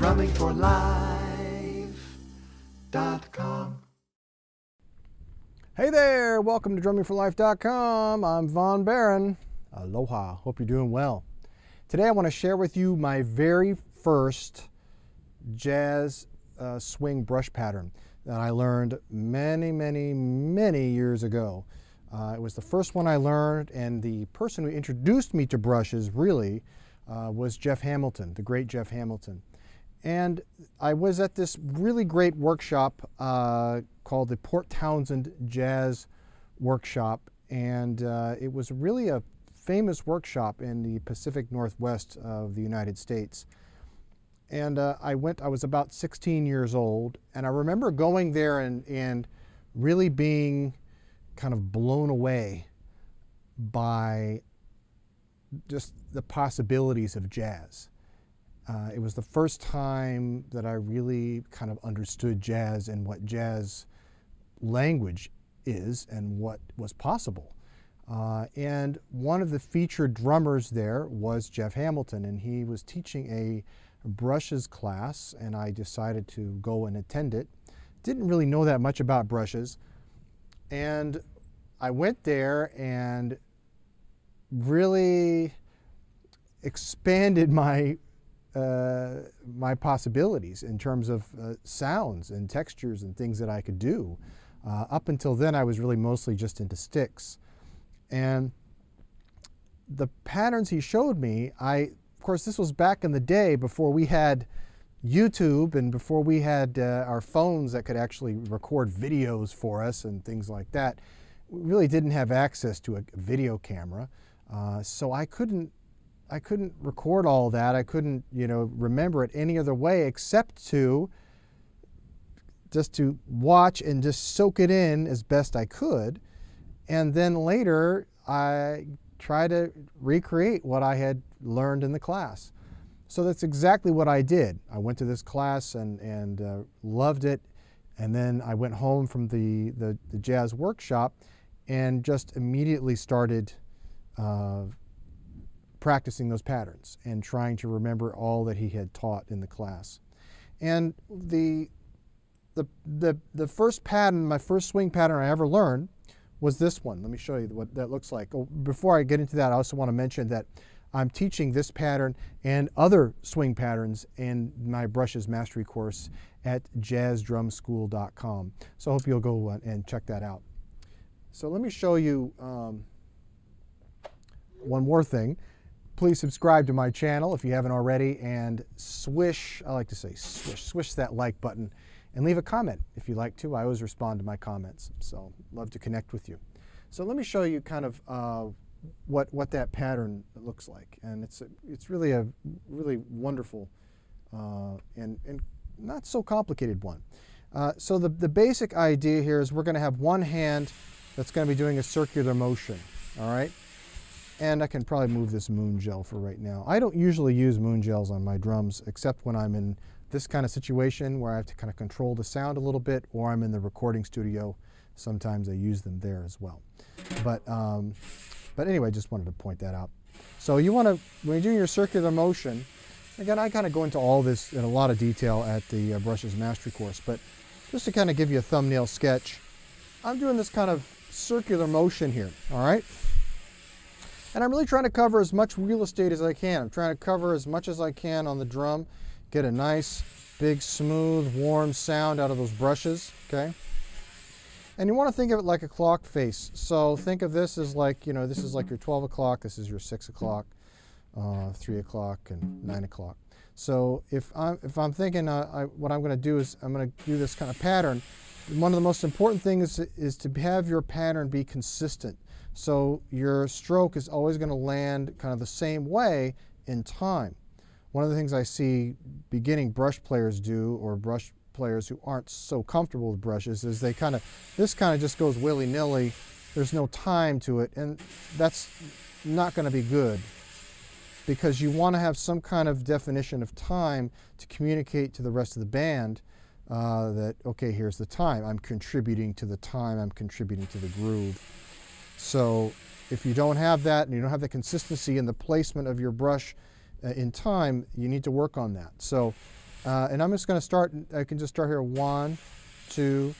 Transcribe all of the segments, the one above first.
drummingforlife.com. Hey there, welcome to drummingforlife.com. I'm Von Barron. Aloha, hope you're doing well. Today I want to share with you my very first jazz swing brush pattern that I learned many years ago. It was the first one I learned, and the person who introduced me to brushes really was Jeff Hamilton, the great Jeff Hamilton. And I was at this really great workshop called the Port Townsend Jazz Workshop, and it was really a famous workshop in the Pacific Northwest of the United States. And I was about 16 years old, and I remember going there and really being kind of blown away by just the possibilities of jazz. It was the first time that I really kind of understood jazz and what jazz language is and what was possible. And one of the featured drummers there was Jeff Hamilton, and he was teaching a brushes class, and I decided to go and attend it. Didn't really know that much about brushes, and I went there and really expanded my possibilities in terms of sounds and textures and things that I could do. Up until then, I was really mostly just into sticks. And the patterns he showed me, of course, this was back in the day before we had YouTube and before we had our phones that could actually record videos for us and things like that. We really didn't have access to a video camera, so I couldn't record all that. I couldn't, remember it any other way except to watch and just soak it in as best I could. And then later, I try to recreate what I had learned in the class. So that's exactly what I did. I went to this class and loved it. And then I went home from the jazz workshop and just immediately started practicing those patterns and trying to remember all that he had taught in the class. And the first pattern, my first swing pattern I ever learned was this one. Let me show you what that looks like. Oh, before I get into that, I also want to mention that I'm teaching this pattern and other swing patterns in my brushes mastery course at jazzdrumschool.com. So I hope you'll go and check that out. So let me show you one more thing. Please subscribe to my channel if you haven't already, and swish, I like to say swish that like button, and leave a comment if you'd like to. I always respond to my comments, so love to connect with you. So let me show you kind of what that pattern looks like, and it's really a really wonderful and not so complicated one. So the basic idea here is we're going to have one hand that's going to be doing a circular motion, all right? And I can probably move this moon gel for right now. I don't usually use moon gels on my drums except when I'm in this kind of situation where I have to kind of control the sound a little bit, or I'm in the recording studio. Sometimes I use them there as well. But anyway, just wanted to point that out. So you want to, when you're doing your circular motion, again, I kind of go into all this in a lot of detail at the Brushes Mastery course, but just to kind of give you a thumbnail sketch, I'm doing this kind of circular motion here, all right? And I'm really trying to cover as much real estate as I can. I'm trying to cover as much as I can on the drum, get a nice, big, smooth, warm sound out of those brushes, okay? And you want to think of it like a clock face. So think of this as like, this is like your 12 o'clock, this is your 6 o'clock, 3 o'clock, and 9 o'clock. So if I'm thinking what I'm going to do is I'm going to do this kind of pattern. One of the most important things is to have your pattern be consistent. So your stroke is always going to land kind of the same way in time. One of the things I see beginning brush players do, or brush players who aren't so comfortable with brushes, is this kind of just goes willy-nilly. There's no time to it, and that's not going to be good, because you want to have some kind of definition of time to communicate to the rest of the band that, okay, here's the time. I'm contributing to the time. I'm contributing to the groove. So if you don't have that, and you don't have the consistency in the placement of your brush in time, you need to work on that. So And I'm just going to start, I can just start here. 1, 2,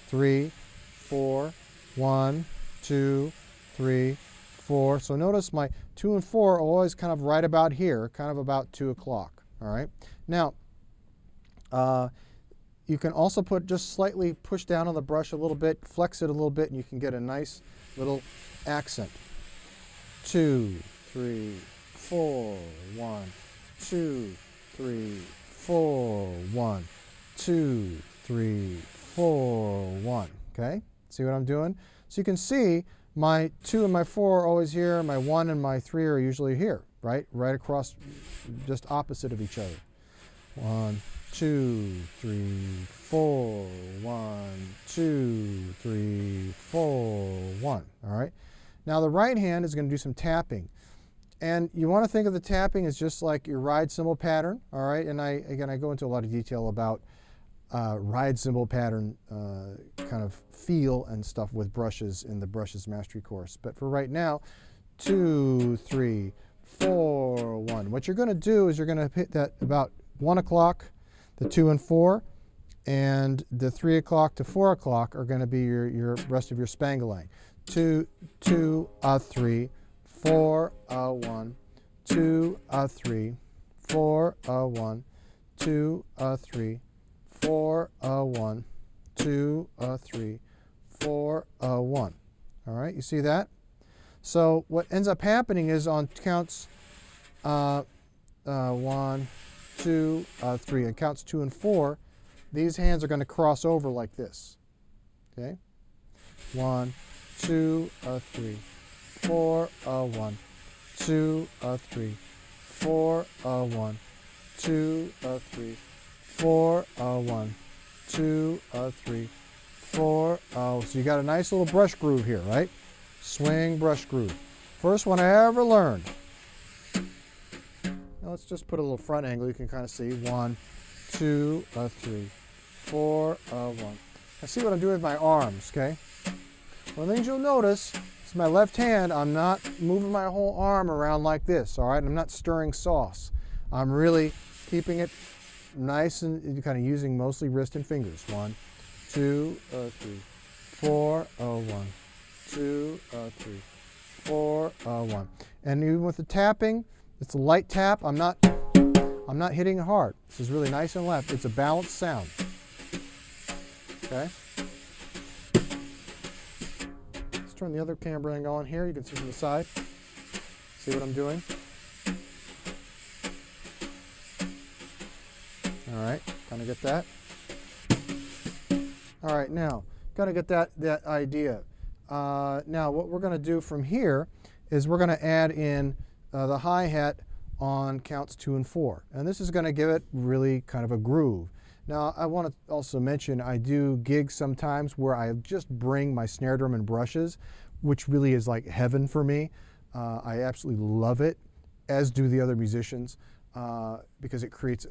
3, 4. 1, 2, 3, 4. So notice my 2 and 4 are always kind of right about here, kind of about 2 o'clock. All right. Now, you can also just slightly push down on the brush a little bit, flex it a little bit, and you can get a nice little accent. 2, 3, 4, 1, 2, 3, 4, 1, 2, 3, 4, 1. Okay? See what I'm doing? So you can see my 2 and my 4 are always here, my 1 and my 3 are usually here, right? Right across, just opposite of each other. 1, 2, 3, 4, 1, 2, 3, 4, 1. All right. Now the right hand is going to do some tapping. And you want to think of the tapping as just like your ride cymbal pattern. All right. And I go into a lot of detail about ride cymbal pattern kind of feel and stuff with brushes in the Brushes Mastery course. But for right now, 2, 3, 4, 1. What you're going to do is you're going to hit that about 1 o'clock, the 2 and 4, and the 3 o'clock to 4 o'clock are going to be your rest of your Spangalang. 2, 2, 3, 4, 1, 2, 3, 4, 1, 2, 3, 4, 1, 2, 3, 4, 1. All right, you see that? So what ends up happening is on counts 1, 2, 3, and counts 2 and 4, these hands are going to cross over like this. Okay? 1, 2, 3, 4, 1, 2, 3, 4, 1, 2, 3, 4, 1, 2, 3, 4. So you got a nice little brush groove here, right? Swing brush groove. First one I ever learned. Now let's just put a little front angle. You can kind of see 1, 2, 3, 4, 1. Now see what I'm doing with my arms, okay? One of the things you'll notice is my left hand, I'm not moving my whole arm around like this, all right? I'm not stirring sauce. I'm really keeping it nice and kind of using mostly wrist and fingers. 1, 2, 3, 4, 1, 2, 3, 4, 1. And even with the tapping, it's a light tap. I'm not hitting it hard. This is really nice and left. It's a balanced sound. Okay. Let's turn the other camera angle on here. You can see from the side. See what I'm doing? All right, kind of get that. All right, now, kind of get that idea. Now, what we're going to do from here is we're going to add in the hi-hat on counts 2 and 4. And this is going to give it really kind of a groove. Now, I want to also mention I do gigs sometimes where I just bring my snare drum and brushes, which really is like heaven for me. I absolutely love it, as do the other musicians, because it creates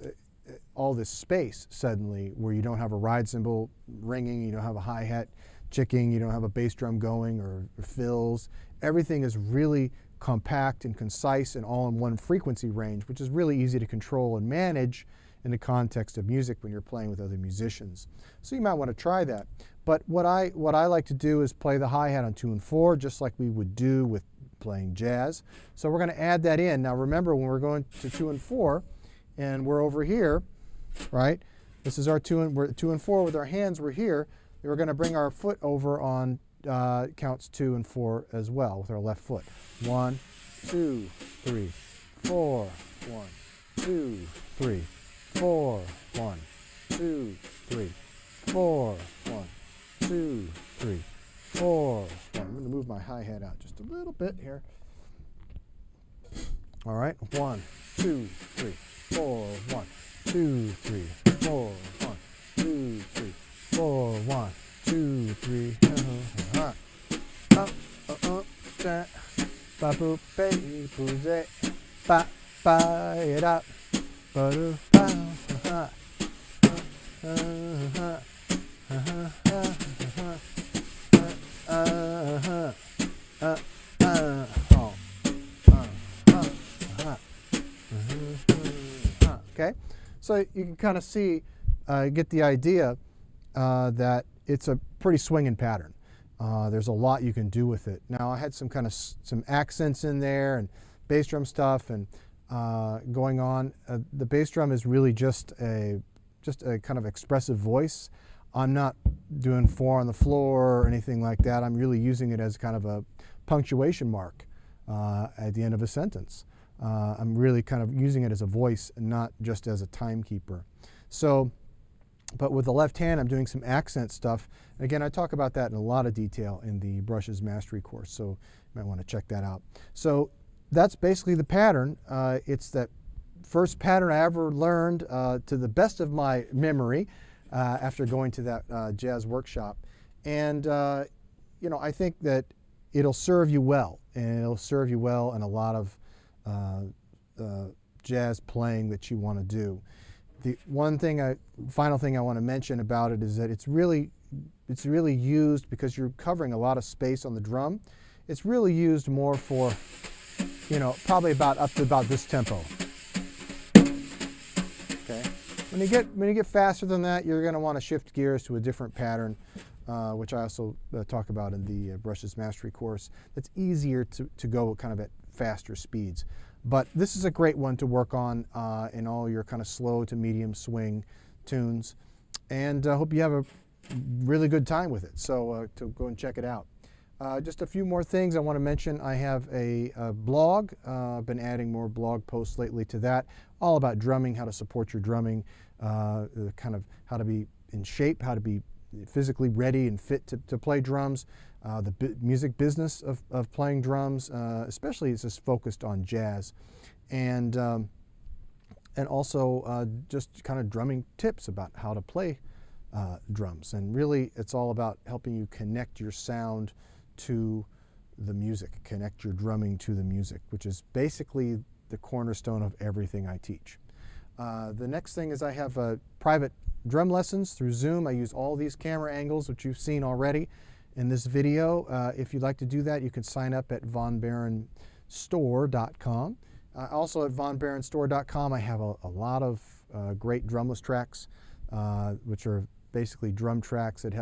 all this space suddenly where you don't have a ride cymbal ringing, you don't have a hi-hat chicking, you don't have a bass drum going or fills. Everything is really compact and concise and all in one frequency range, which is really easy to control and manage in the context of music when you're playing with other musicians. So you might want to try that. But what I like to do is play the hi-hat on 2 and 4, just like we would do with playing jazz. So we're going to add that in. Now remember, when we're going to 2 and 4, and we're over here, right? This is our 2 and 4 with our hands. We're here. We're going to bring our foot over on counts 2 and 4 as well with our left foot. 1, 2, 3, 4, 1, 2, 3, 4, 1, 2, 3, 4, 1, 2, 3, 4, 1. I'm going to move my hi-hat out just a little bit here. All right, 1, 2, 3, 4, 1, 2, 3, 4, 1, 2, 3, 4, 1, 2, 3. Ba boop baby booze ba ba it up ba do ba Okay, So you can kind of see, get the idea that it's a pretty swinging pattern. There's a lot you can do with it. Now I had some kind of some accents in there and bass drum stuff and going on. The bass drum is really just a kind of expressive voice. I'm not doing 4 on the floor or anything like that. I'm really using it as kind of a punctuation mark at the end of a sentence. I'm really kind of using it as a voice and not just as a timekeeper. So, but with the left hand, I'm doing some accent stuff. Again, I talk about that in a lot of detail in the Brushes Mastery course, so you might want to check that out. So that's basically the pattern. It's that first pattern I ever learned to the best of my memory after going to that jazz workshop. And, you know, I think that it'll serve you well, and it'll serve you well in a lot of jazz playing that you want to do. The final thing I want to mention about it is that it's really used because you're covering a lot of space on the drum. It's really used more for, you know, probably up to about this tempo. Okay. When you get faster than that, you're going to want to shift gears to a different pattern, which I also talk about in the Brushes Mastery course. That's easier to go kind of at faster speeds. But this is a great one to work on in all your kind of slow to medium swing tunes. And I hope you have a really good time with it. So to go and check it out. Just a few more things I want to mention. I have a blog. I've been adding more blog posts lately to that, all about drumming, how to support your drumming, kind of how to be in shape, how to be physically ready and fit to play drums, the music business of playing drums, especially it's just focused on jazz, and also just kind of drumming tips about how to play drums. And really it's all about helping you connect your sound to the music, connect your drumming to the music, which is basically the cornerstone of everything I teach. The next thing is I have private drum lessons through Zoom. I use all these camera angles, which you've seen already in this video. If you'd like to do that, you can sign up at vonbarenstore.com. Also at vonbarenstore.com, I have a lot of great drumless tracks, which are basically drum tracks that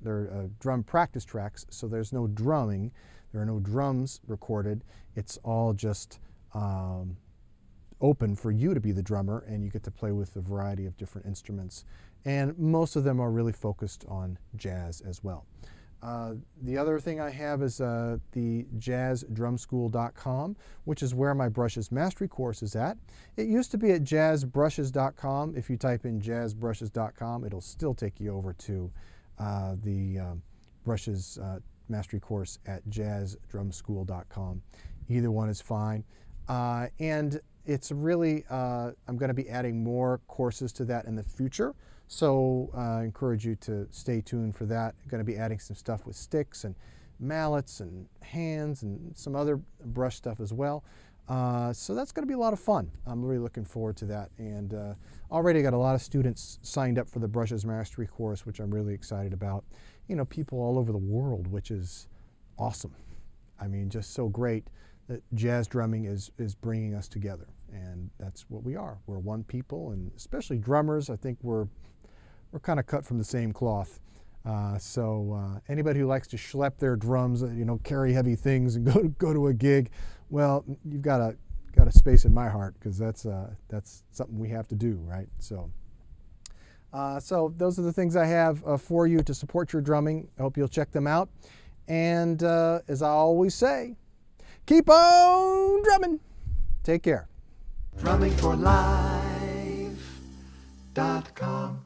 they're drum practice tracks, so there's no drumming, there are no drums recorded. It's all just open for you to be the drummer, and you get to play with a variety of different instruments. And most of them are really focused on jazz as well. The other thing I have is the jazzdrumschool.com, which is where my Brushes Mastery course is at. It used to be at jazzbrushes.com. If you type in jazzbrushes.com, it'll still take you over to the Brushes Mastery course at jazzdrumschool.com. Either one is fine. And it's really, I'm going to be adding more courses to that in the future. So I encourage you to stay tuned for that. I'm going to be adding some stuff with sticks and mallets and hands and some other brush stuff as well. So that's going to be a lot of fun. I'm really looking forward to that. And already got a lot of students signed up for the Brushes Mastery course, which I'm really excited about. You know, people all over the world, which is awesome. I mean, just so great that jazz drumming is bringing us together. And that's what we are. We're one people, and especially drummers, I think we're kind of cut from the same cloth. So anybody who likes to schlep their drums, you know, carry heavy things and go to a gig, well, you've got a space in my heart, because that's something we have to do, right? So those are the things I have for you to support your drumming. I hope you'll check them out. And as I always say, keep on drumming. Take care. drummingforlife.com